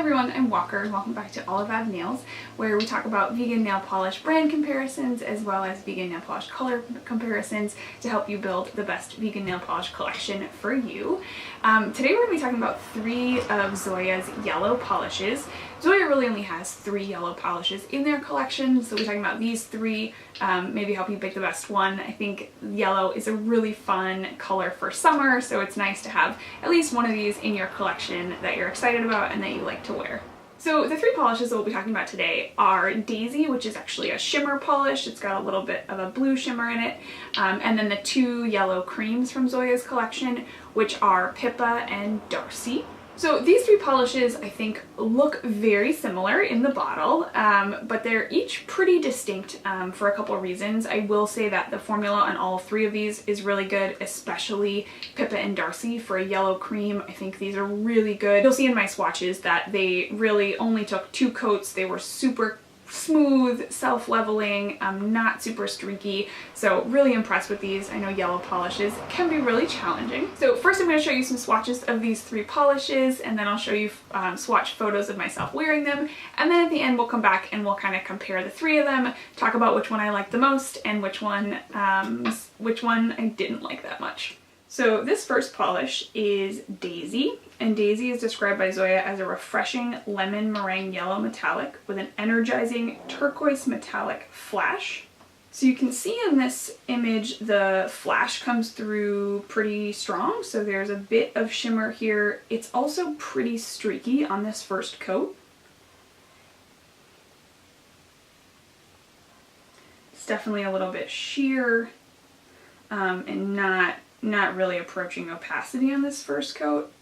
everyone, I'm Walker and welcome back to Olive Ave Nails, where we talk about vegan nail polish brand comparisons as well as vegan nail polish color comparisons to help you build the best vegan nail polish collection for you. Today we're going to be talking about 3 of Zoya's yellow polishes. Zoya really only has 3 yellow polishes in their collection, so we're talking about these 3, maybe help you pick the best one. I think yellow is a really fun color for summer, so it's nice to have at least one of these in your collection that you're excited about and that you like to wear. So the 3 polishes that we'll be talking about today are Dayz, which is actually a shimmer polish. It's got a little bit of a blue shimmer in it. And then the 2 yellow creams from Zoya's collection, which are Pippa and Darcy. So these 3 polishes I think look very similar in the bottle, but they're each pretty distinct for a couple of reasons. I will say that the formula on all 3 of these is really good, especially Pippa and Darcy for a yellow cream. I think these are really good. You'll see in my swatches that they really only took 2 coats. They were super smooth, self-leveling, not super streaky, so really impressed with these. I know yellow polishes can be really challenging. So first I'm going to show you some swatches of these 3 polishes, and then I'll show you swatch photos of myself wearing them, and then at the end we'll come back and we'll kind of compare the 3 of them, talk about which one I like the most and which one I didn't like that much. So this first polish is Dayz, and Dayz is described by Zoya as a refreshing lemon meringue yellow metallic with an energizing turquoise metallic flash. So you can see in this image the flash comes through pretty strong, so there's a bit of shimmer here. It's also pretty streaky on this first coat. It's definitely a little bit sheer and not really approaching opacity on this first coat,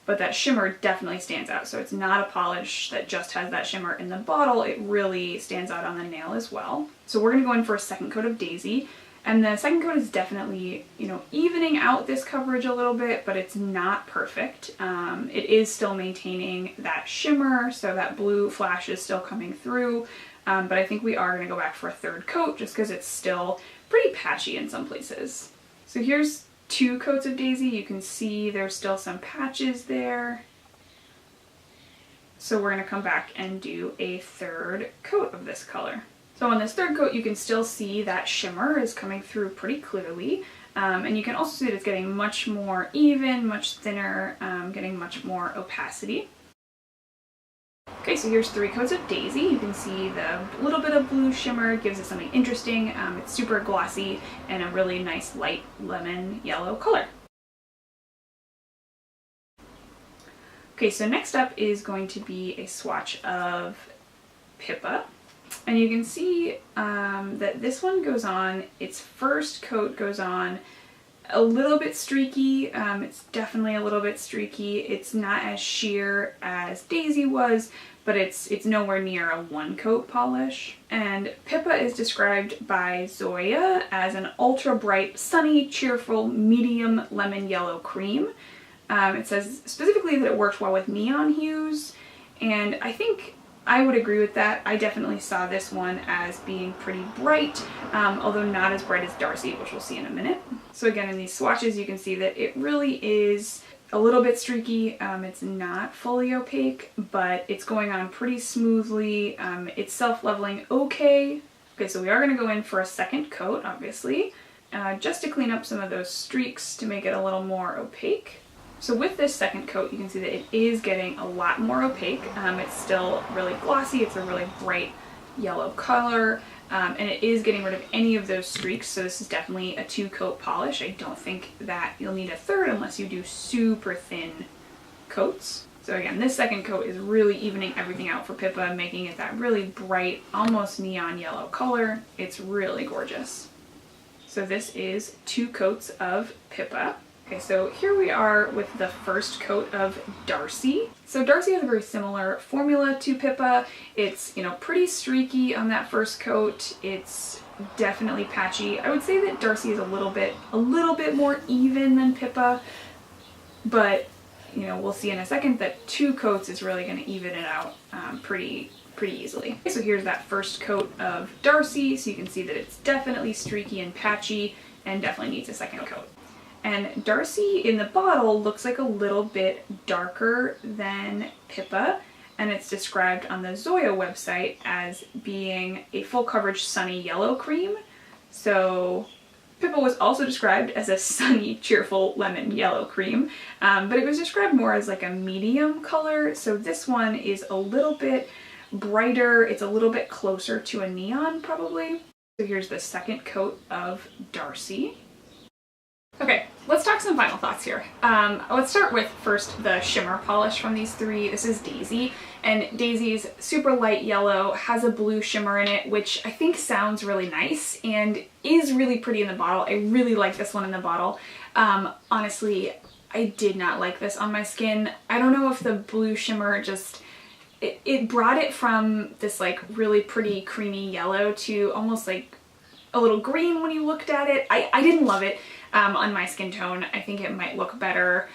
but that shimmer definitely stands out. So it's not a polish that just has that shimmer in the bottle, it really stands out on the nail as well. So we're going to go in for a second coat of Dayz, and the second coat is definitely, evening out this coverage a little bit, but it's not perfect. It is still maintaining that shimmer, so that blue flash is still coming through, but I think we are going to go back for a third coat just because it's still pretty patchy in some places. So here's 2 coats of Dayz. You can see there's still some patches there. So we're going to come back and do a third coat of this color. So on this third coat you can still see that shimmer is coming through pretty clearly. And you can also see that it's getting much more even, much thinner, getting much more opacity. Okay, so here's 3 coats of Dayz. You can see the little bit of blue shimmer gives it something interesting. It's super glossy and a really nice light lemon yellow color. Okay, so next up is going to be a swatch of Pippa. And you can see that this one goes on, its first coat goes on a little bit streaky. It's definitely a little bit streaky. It's not as sheer as Dayz was, but it's nowhere near a 1-coat polish. And Pippa is described by Zoya as an ultra bright, sunny, cheerful, medium lemon yellow cream. It says specifically that it works well with neon hues, and I think I would agree with that. I definitely saw this one as being pretty bright, although not as bright as Darcy, which we'll see in a minute. So again, in these swatches you can see that it really is a little bit streaky. It's not fully opaque, but it's going on pretty smoothly. It's self-leveling okay. Okay, so we are going to go in for a second coat, obviously, just to clean up some of those streaks to make it a little more opaque. So with this second coat, you can see that it is getting a lot more opaque. It's still really glossy, it's a really bright yellow color, and it is getting rid of any of those streaks, so this is definitely a 2-coat polish. I don't think that you'll need a third unless you do super thin coats. So again, this second coat is really evening everything out for Pippa, making it that really bright, almost neon yellow color. It's really gorgeous. So this is 2 coats of Pippa. Okay, so here we are with the first coat of Darcy. So Darcy has a very similar formula to Pippa. It's, pretty streaky on that first coat. It's definitely patchy. I would say that Darcy is a little bit more even than Pippa, but we'll see in a second that 2 coats is really going to even it out pretty easily. Okay, so here's that first coat of Darcy. So you can see that it's definitely streaky and patchy and definitely needs a second coat. And Darcy in the bottle looks like a little bit darker than Pippa, and it's described on the Zoya website as being a full coverage sunny yellow cream. So Pippa was also described as a sunny, cheerful lemon yellow cream, but it was described more as like a medium color. So this one is a little bit brighter. It's a little bit closer to a neon probably. So here's the second coat of Darcy. Okay, let's talk some final thoughts here. Let's start with first the shimmer polish from these three. This is Dayz, and Dayz's super light yellow has a blue shimmer in it, which I think sounds really nice and is really pretty in the bottle. I really like this one in the bottle. Honestly, I did not like this on my skin. I don't know if the blue shimmer just, it brought it from this like really pretty creamy yellow to almost like a little green when you looked at it. I didn't love it. On my skin tone. I think it might look better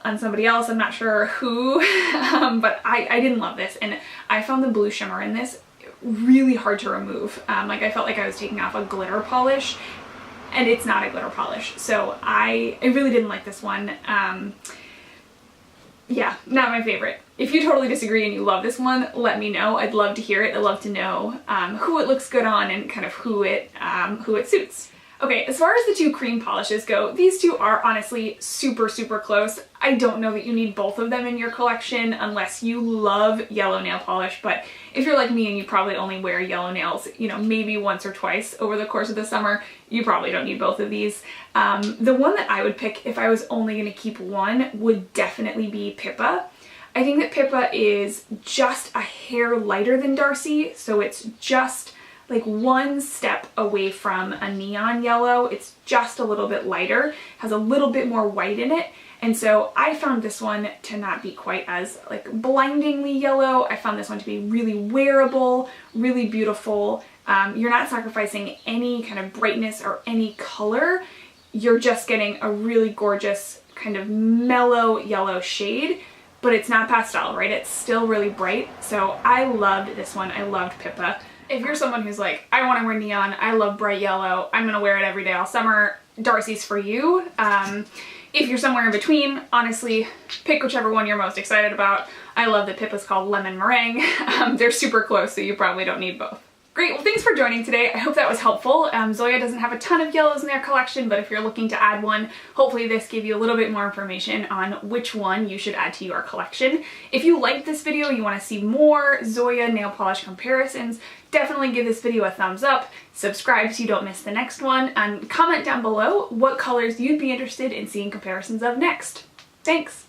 on somebody else. I'm not sure who, but I didn't love this, and I found the blue shimmer in this really hard to remove. Like I felt like I was taking off a glitter polish, and it's not a glitter polish. So I really didn't like this one. Yeah, not my favorite. If you totally disagree and you love this one, let me know. I'd love to hear it. I'd love to know who it looks good on and kind of who it suits. Okay, as far as the two cream polishes go, these two are honestly super, super close. I don't know that you need both of them in your collection unless you love yellow nail polish, but if you're like me and you probably only wear yellow nails, you know, maybe once or twice over the course of the summer, you probably don't need both of these. The one that I would pick if I was only going to keep one would definitely be Pippa. I think that Pippa is just a hair lighter than Darcy, so it's just like one step away from a neon yellow. It's just a little bit lighter, has a little bit more white in it. And so I found this one to not be quite as like blindingly yellow. I found this one to be really wearable, really beautiful. You're not sacrificing any kind of brightness or any color. You're just getting a really gorgeous kind of mellow yellow shade, but it's not pastel, right? It's still really bright. So I loved this one. I loved Pippa. If you're someone who's like, I want to wear neon, I love bright yellow, I'm going to wear it every day all summer, Darcy's for you. If you're somewhere in between, honestly, pick whichever one you're most excited about. I love that Pippa's called Lemon Meringue. They're super close, so you probably don't need both. Great, well thanks for joining today. I hope that was helpful. Zoya doesn't have a ton of yellows in their collection, but if you're looking to add one, hopefully this gave you a little bit more information on which one you should add to your collection. If you liked this video, you want to see more Zoya nail polish comparisons, definitely give this video a thumbs up, subscribe so you don't miss the next one, and comment down below what colors you'd be interested in seeing comparisons of next. Thanks!